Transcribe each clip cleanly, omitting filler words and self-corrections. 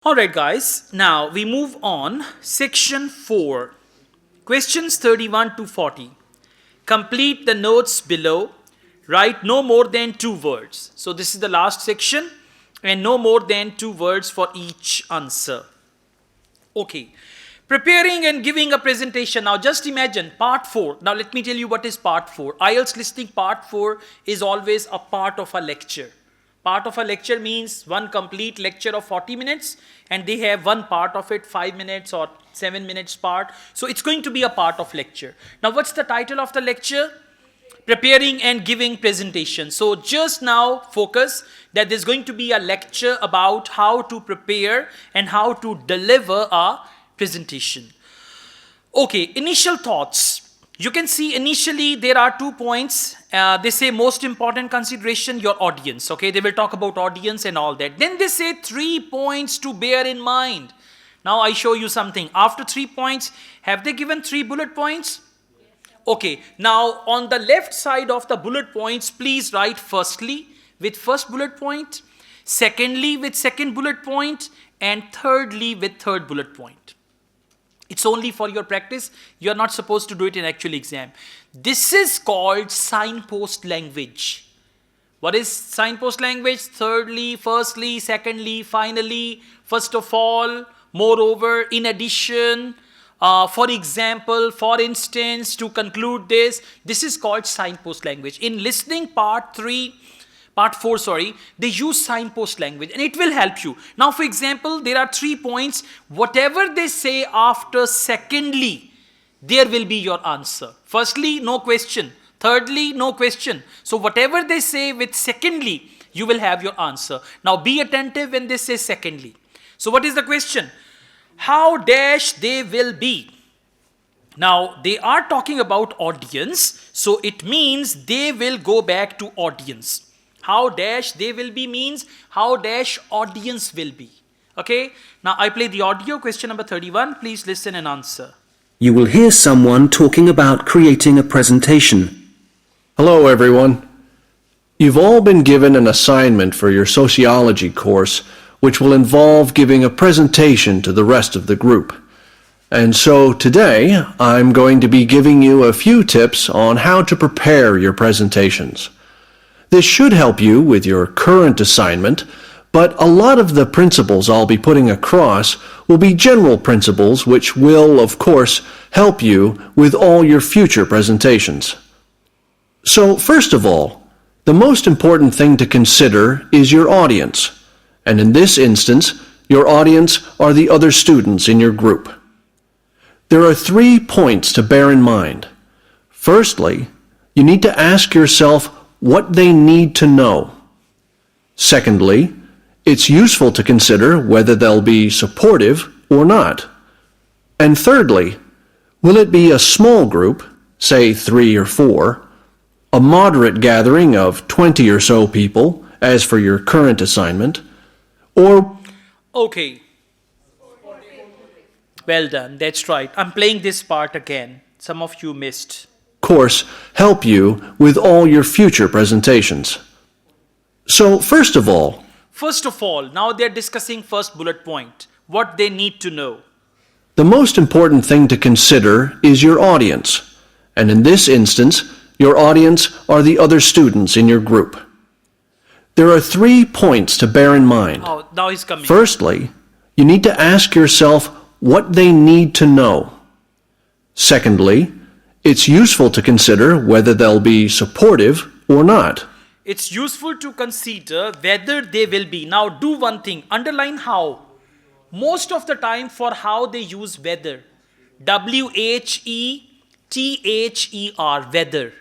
Alright guys, now we move on. Section 4. Questions 31 to 40. Complete the notes below. Write no more than 2 words. So this is the last section and no more than 2 words for each answer. Okay. Preparing and giving a presentation. Now just imagine part 4. Now let me tell you what is part 4. IELTS listening part 4 is always a part of a lecture. Part of a lecture means one complete lecture of 40 minutes and they have one part of it 5 minutes or 7 minutes part. So it's going to be a part of lecture. Now what's the title of the lecture? Preparing and giving presentation. So just now focus that there's going to be a lecture about how to prepare and how to deliver a presentation. Okay, initial thoughts. You can see initially there are 2 points. They say most important consideration, your audience. Okay, they will talk about audience and all that. Then they say 3 points to bear in mind. Now I show you something. After 3 points, have they given 3 bullet points? Okay, now on the left side of the bullet points, please write firstly with first bullet point, secondly with second bullet point, and thirdly with third bullet point. It's only for your practice. You're not supposed to do it in actual exam. This is called signpost language. What is signpost language? Thirdly, firstly, secondly, finally, first of all, moreover, in addition, for example, for instance, to conclude this. This is called signpost language. In listening part 4, they use signpost language and it will help you. Now, for example, there are 3 points. Whatever they say after secondly, there will be your answer. Firstly, no question. Thirdly, no question. So whatever they say with secondly, you will have your answer. Now be attentive when they say secondly. So what is the question? How dash they will be. Now they are talking about audience. So it means they will go back to audience. How dash they will be means how dash audience will be. Okay. Now I play the audio. Question number 31. Please listen and answer. You will hear someone talking about creating a presentation. Hello everyone. You've all been given an assignment for your sociology course which will involve giving a presentation to the rest of the group. And so today I'm going to be giving you a few tips on how to prepare your presentations. This should help you with your current assignment, but a lot of the principles I'll be putting across will be general principles which will, of course, help you with all your future presentations. So, first of all, the most important thing to consider is your audience. And in this instance, your audience are the other students in your group. There are 3 points to bear in mind. Firstly, you need to ask yourself what they need to know. Secondly, it's useful to consider whether they'll be supportive or not. And thirdly, will it be a small group, say 3 or 4, a moderate gathering of 20 or so people, as for your current assignment, or... Okay. Well done. That's right. I'm playing this part again. Some of you missed. Course help you with all your future presentations. So first of all, now they're discussing first bullet point, what they need to know. The most important thing to consider is your audience. And in this instance, your audience are the other students in your group. There are 3 points to bear in mind. Oh, now he's coming. Firstly, you need to ask yourself what they need to know. Secondly, it's useful to consider whether they'll be supportive or not. It's useful to consider whether they will be. Now do one thing, underline how. Most of the time for how they use whether. W-H-E-T-H-E-R, whether.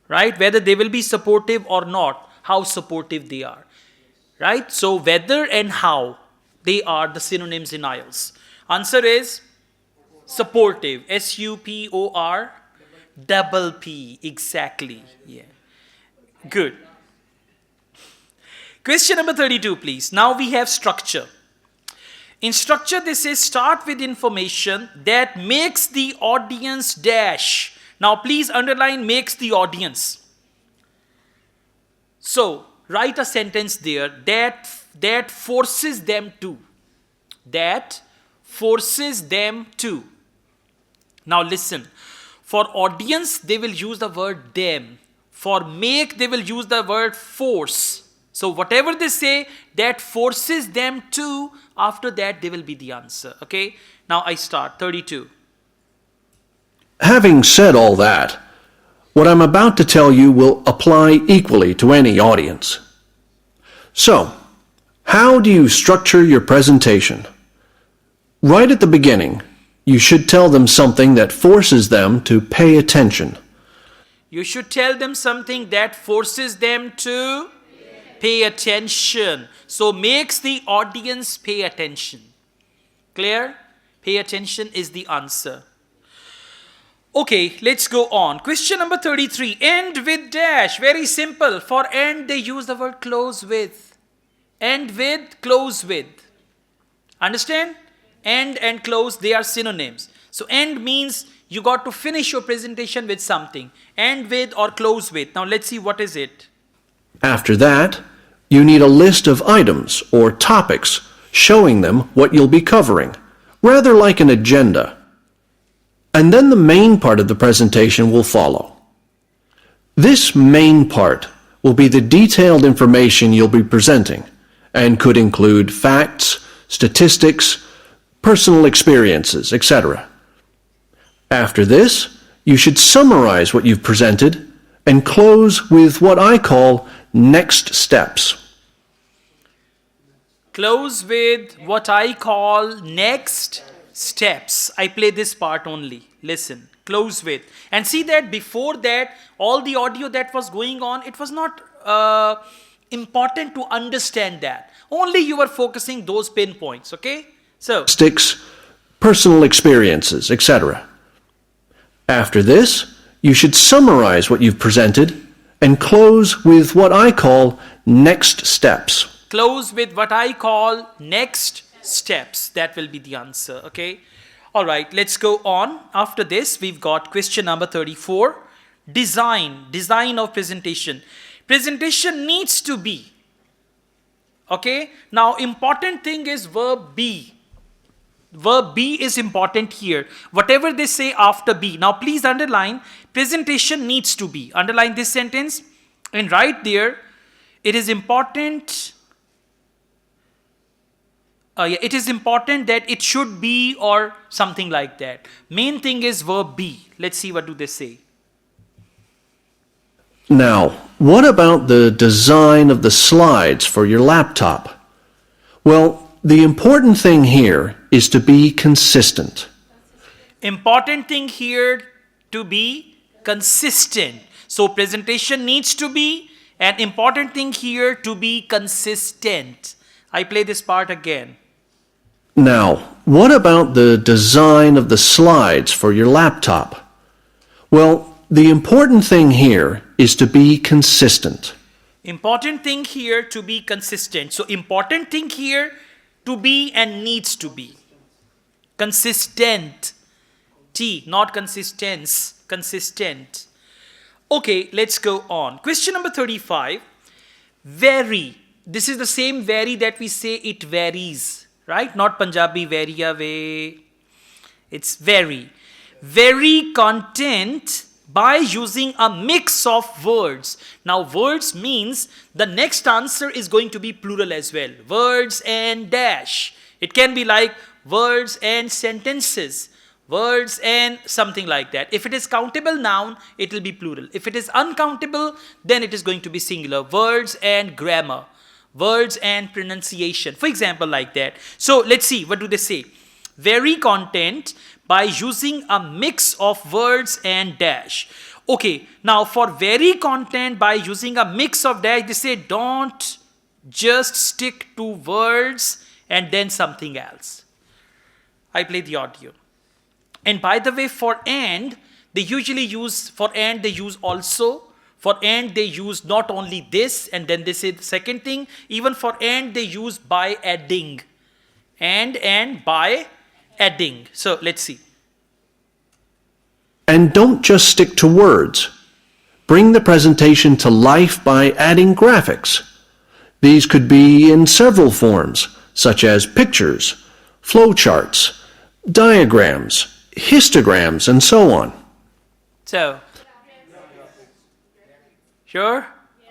Right? Whether they will be supportive or not. How supportive they are. Right? So whether and how, they are the synonyms in IELTS. Answer is supportive. S-U-P-O-R double P. Exactly. Yeah. Good. Question number 32, please. Now we have structure. In structure, this is start with information that makes the audience dash. Now please underline makes the audience. So write a sentence there that forces them to. that forces them to. Now listen, for audience they will use the word them. For make they will use the word force. So whatever they say that forces them to, after that they will be the answer. Okay, now I start. 32. Having said all that, what I'm about to tell you will apply equally to any audience. So, how do you structure your presentation? Right at the beginning, you should tell them something that forces them to pay attention. You should tell them something that forces them to pay attention. So makes the audience pay attention. Clear? Pay attention is the answer. Okay, let's go on. Question number 33. End with dash. Very simple. For end, they use the word close with. End with, close with. Understand? End and close, they are synonyms. So end means you got to finish your presentation with something. End with or close with. Now let's see what is it. After that, you need a list of items or topics showing them what you'll be covering, rather like an agenda. And then the main part of the presentation will follow. This main part will be the detailed information you'll be presenting and could include facts, statistics, personal experiences, etc. After this, you should summarize what you've presented and close with what I call next steps. Close with what I call next steps. I play this part only. Listen, close with. And see that before that, all the audio that was going on, it was not important to understand that. Only you were focusing those pinpoints, okay? So, Statistics, personal experiences, etc. After this, you should summarize what you've presented and close with what I call next steps. close with what I call next steps. That will be the answer, okay? All right, let's go on. After this, we've got question number 34. Design of presentation. Presentation needs to be. Okay, now important thing is verb be. Verb be is important here. Whatever they say after be. Now please underline, presentation needs to be. Underline this sentence and right there, it is important. It is important that it should be or something like that. Main thing is verb be. Let's see what do they say. Now, what about the design of the slides for your laptop? Well, the important thing here is to be consistent. Important thing here to be consistent. So presentation needs to be, an important thing here to be consistent. I play this part again. Now, what about the design of the slides for your laptop? Well, the important thing here is to be consistent. Important thing here to be consistent. So important thing here to be and needs to be. Consistent. T, not consistence. Consistent. Okay, let's go on. Question number 35. Vary. This is the same vary that we say it varies. Right? Not Punjabi vary away. It's vary. Vary content by using a mix of words. Now words means the next answer is going to be plural as well. Words and dash. It can be like words and sentences. Words and something like that. If it is countable noun, it will be plural. If it is uncountable, then it is going to be singular. Words and grammar. Words and pronunciation. For example, like that. So let's see, what do they say? Vary content by using a mix of words and dash. Okay, now for vary content by using a mix of dash, they say don't just stick to words and then something else. I play the audio. And by the way, for and, they usually use, for and they use also. For and they use not only this and then they say the second thing. Even for and they use by adding. And by adding. So let's see. And don't just stick to words. Bring the presentation to life by adding graphics. These could be in several forms, such as pictures, flowcharts, diagrams, histograms, and so on. So, sure?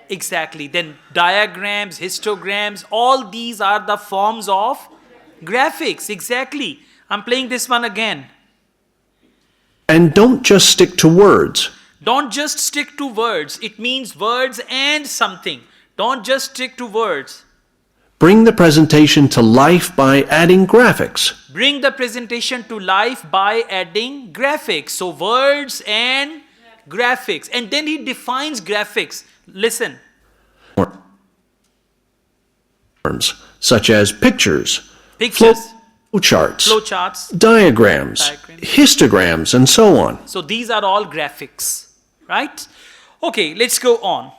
Exactly. Then diagrams, histograms, all these are the forms of graphics. Exactly. I'm playing this one again. And don't just stick to words. Don't just stick to words. It means words and something. Don't just stick to words. Bring the presentation to life by adding graphics. Bring the presentation to life by adding graphics. So words and graphics. And then he defines graphics. Listen. Such as pictures, Pictures, flowcharts, diagrams, histograms, and so on. So these are all graphics, right? Okay, let's go on.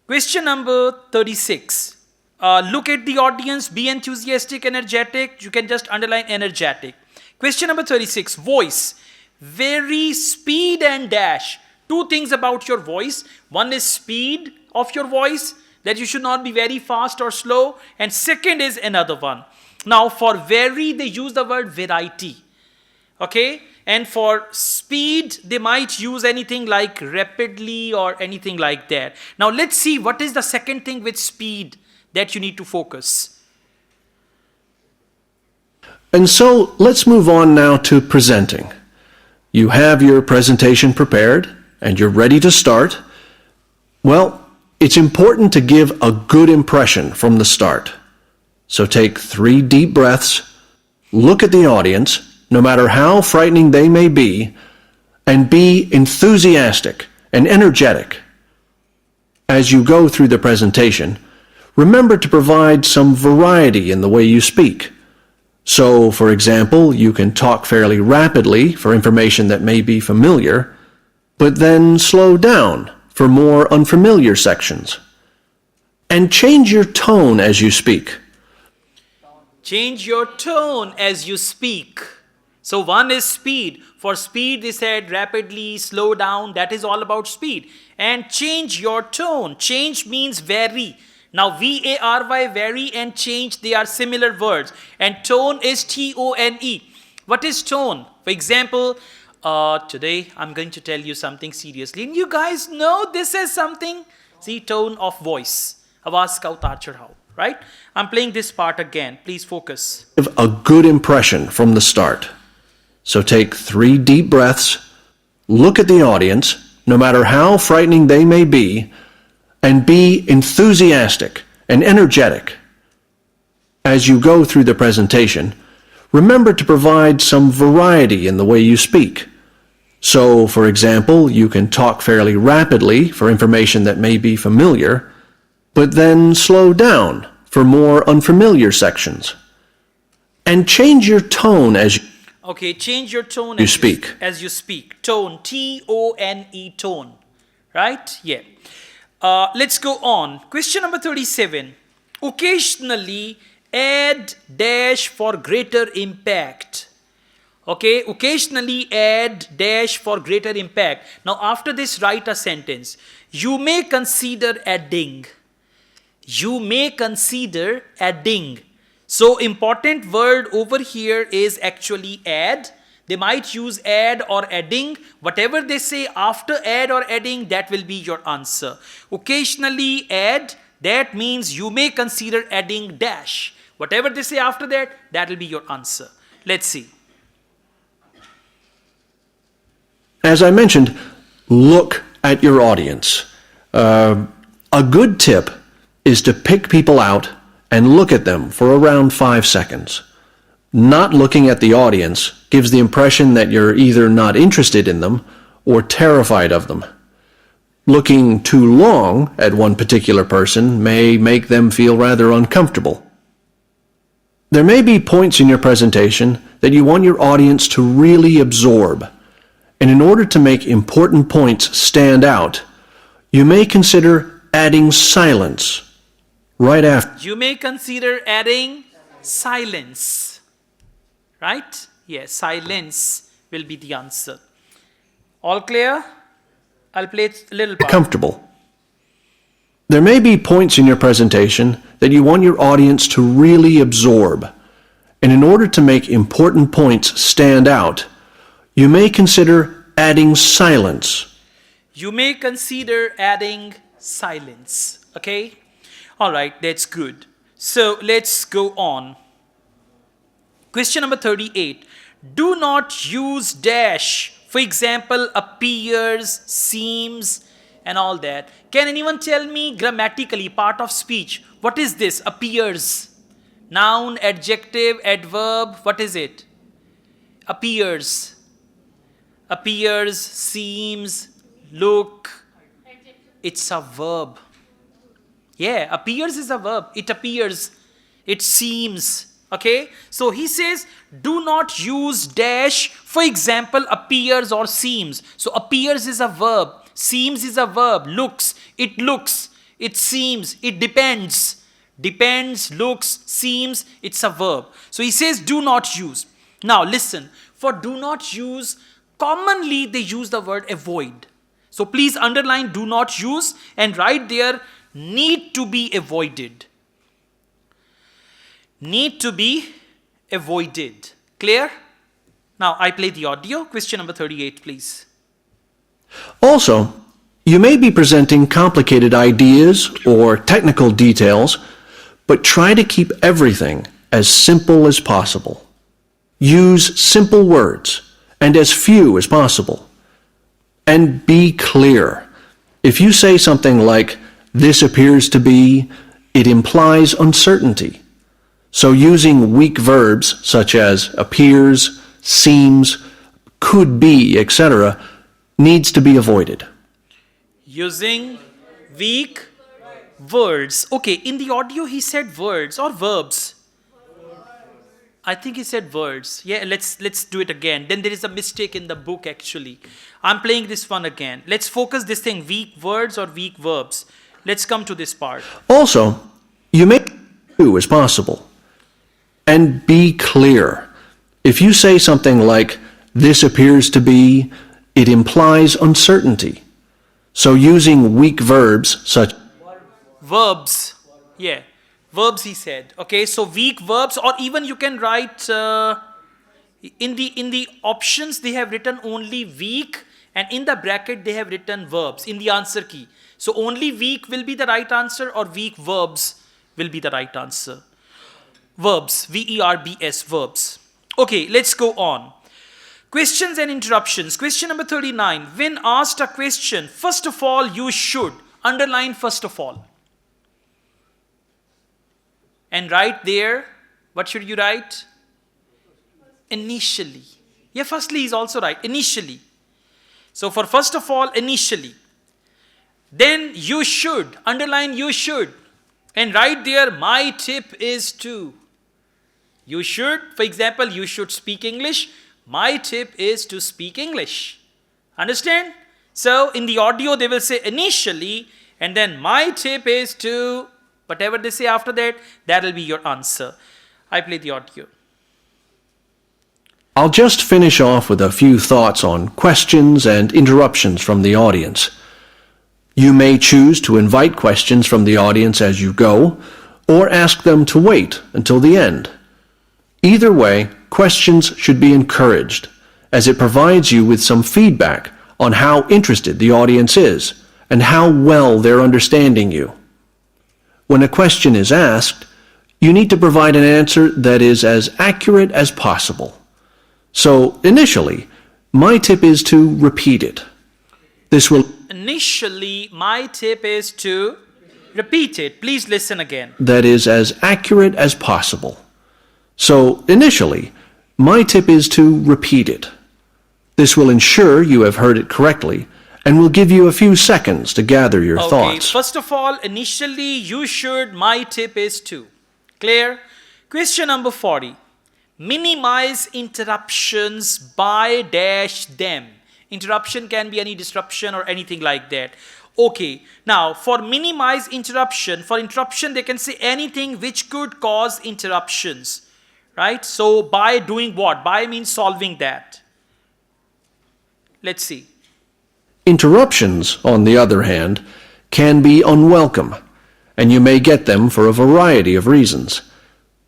Question number 36. Look at the audience, be enthusiastic, energetic. You can just underline energetic. Question number 36. Voice. Vary, speed, and dash. Two things about your voice. One is speed of your voice, that you should not be very fast or slow. And second is another one. Now for vary, they use the word variety. Okay? And for speed, they might use anything like rapidly or anything like that. Now let's see what is the second thing with speed that you need to focus. And so let's move on now to presenting. You have your presentation prepared and you're ready to start. Well, it's important to give a good impression from the start. So take 3 deep breaths, look at the audience, no matter how frightening they may be, and be enthusiastic and energetic. As you go through the presentation, remember to provide some variety in the way you speak. So, for example, you can talk fairly rapidly for information that may be familiar, but then slow down for more unfamiliar sections. And change your tone as you speak. Change your tone as you speak. So one is speed. For speed, they said rapidly, slow down. That is all about speed. And change your tone. Change means vary. Now vary, vary, and change, they are similar words. And tone is tone. What is tone? For example, today I'm going to tell you something seriously. And you guys know this is something. See, tone of voice. Awaaz ka utar chadhav. Right? I'm playing this part again. Please focus. Give a good impression from the start. So take 3 deep breaths, look at the audience, no matter how frightening they may be, and be enthusiastic and energetic. As you go through the presentation, remember to provide some variety in the way you speak. So, for example, you can talk fairly rapidly for information that may be familiar, but then slow down for more unfamiliar sections. And change your tone as you Okay, change your tone you speak. As you speak. Tone, T-O-N-E, tone. Right? Yeah. Let's go on. Question number 37. Occasionally add dash for greater impact. Okay, occasionally add dash for greater impact. Now after this, write a sentence. You may consider adding. You may consider adding. So important word over here is actually add. They might use add or adding. Whatever they say after add or adding, that will be your answer. Occasionally add, that means you may consider adding dash. Whatever they say after that, that will be your answer. Let's see. As I mentioned, look at your audience. A good tip is to pick people out and look at them for around 5 seconds. Not looking at the audience gives the impression that you're either not interested in them or terrified of them. Looking too long at one particular person may make them feel rather uncomfortable. There may be points in your presentation that you want your audience to really absorb. And in order to make important points stand out, you may consider adding silence right after. You may consider adding silence. Right? Yes, silence will be the answer. All clear? I'll play it a little part. Comfortable. There may be points in your presentation that you want your audience to really absorb. And in order to make important points stand out, you may consider adding silence. You may consider adding silence. Okay? All right, that's good. So let's go on. Question number 38. Do not use dash. For example, appears, seems, and all that. Can anyone tell me grammatically, part of speech, what is this? Appears. Noun, adjective, adverb, what is it? Appears. Appears, seems, look. It's a verb. Yeah, appears is a verb. It appears. It seems. Okay? So he says, do not use dash, for example, appears or seems. So appears is a verb. Seems is a verb. Looks. It seems. It depends. Depends, looks, seems. It's a verb. So he says, do not use. Now listen. For do not use, commonly they use the word avoid. So please underline do not use and write there need to be avoided. Need to be avoided. Clear? Now I play the audio. Question number 38, please. Also, you may be presenting complicated ideas or technical details, but try to keep everything as simple as possible. Use simple words and as few as possible. And be clear. If you say something like, this appears to be, it implies uncertainty. So using weak verbs such as appears, seems, could be, etc., needs to be avoided. Using weak words. Okay, in the audio he said words or verbs. I think he said words. Yeah, let's do it again. Then there is a mistake in the book actually. I'm playing this one again. Let's focus this thing, weak words or weak verbs. Let's come to this part. Also, you may do as possible. And be clear. If you say something like, this appears to be, it implies uncertainty. So using weak verbs such verbs. Yeah. Verbs he said. Okay, so weak verbs, or even you can write in the options they have written only weak, and in the bracket they have written verbs in the answer key. So only weak will be the right answer, or weak verbs will be the right answer. Verbs, V-E-R-B-S, verbs. Okay, let's go on. Questions and interruptions. Question number 39. When asked a question, first of all, you should underline first of all. And write there, what should you write? Initially. Yeah, firstly is also right, initially. So for first of all, initially. Then you should, underline you should. And write there, my tip is to. You should, for example, you should speak English. My tip is to speak English. Understand? So in the audio they will say initially, and then my tip is to, whatever they say after that, that will be your answer. I play the audio. I'll just finish off with a few thoughts on questions and interruptions from the audience. You may choose to invite questions from the audience as you go, or ask them to wait until the end. Either way, questions should be encouraged, as it provides you with some feedback on how interested the audience is and how well they're understanding you. When a question is asked, you need to provide an answer that is as accurate as possible. So, initially, my tip is to repeat it. This will... Initially, my tip is to repeat it. Please listen again. That is as accurate as possible. So, initially, my tip is to repeat it. This will ensure you have heard it correctly and will give you a few seconds to gather your thoughts. First of all, initially, you should, my tip is to. Clear? Question number 40. Minimize interruptions by dash them. Interruption can be any disruption or anything like that. Okay, now for minimize interruption, for interruption they can say anything which could cause interruptions. Right? So by doing what? By means solving that. Let's see. Interruptions, on the other hand, can be unwelcome, and you may get them for a variety of reasons.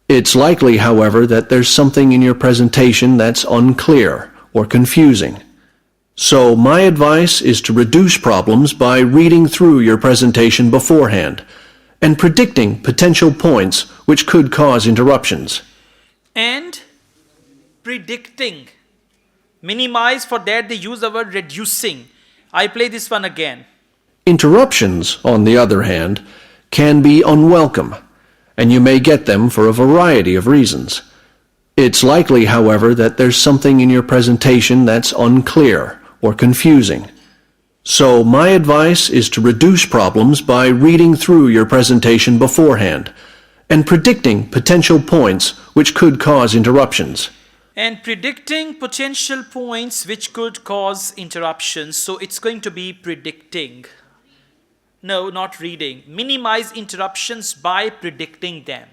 It's likely, however, that there's something in your presentation that's unclear or confusing. So my advice is to reduce problems by reading through your presentation beforehand and predicting potential points which could cause interruptions. And predicting. Minimize, for that they use the word reducing. I play this one again. Interruptions, on the other hand, can be unwelcome, and you may get them for a variety of reasons. It's likely, however, that there's something in your presentation that's unclear or confusing. So my advice is to reduce problems by reading through your presentation beforehand and predicting potential points which could cause interruptions. And predicting potential points which could cause interruptions. So it's going to be predicting. No, not reading. Minimize interruptions by predicting them.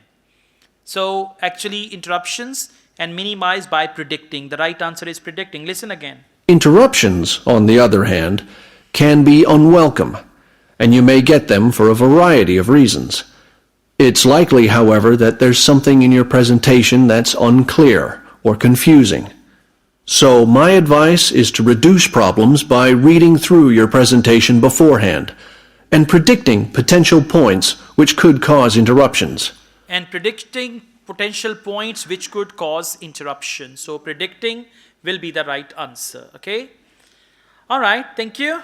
So actually interruptions and minimize by predicting. The right answer is predicting. Listen again. Interruptions, on the other hand, can be unwelcome, and you may get them for a variety of reasons. It's likely, however, that there's something in your presentation that's unclear or confusing. So my advice is to reduce problems by reading through your presentation beforehand and predicting potential points which could cause interruptions. And predicting potential points which could cause interruption. So predicting will be the right answer. Okay. All right. Thank you.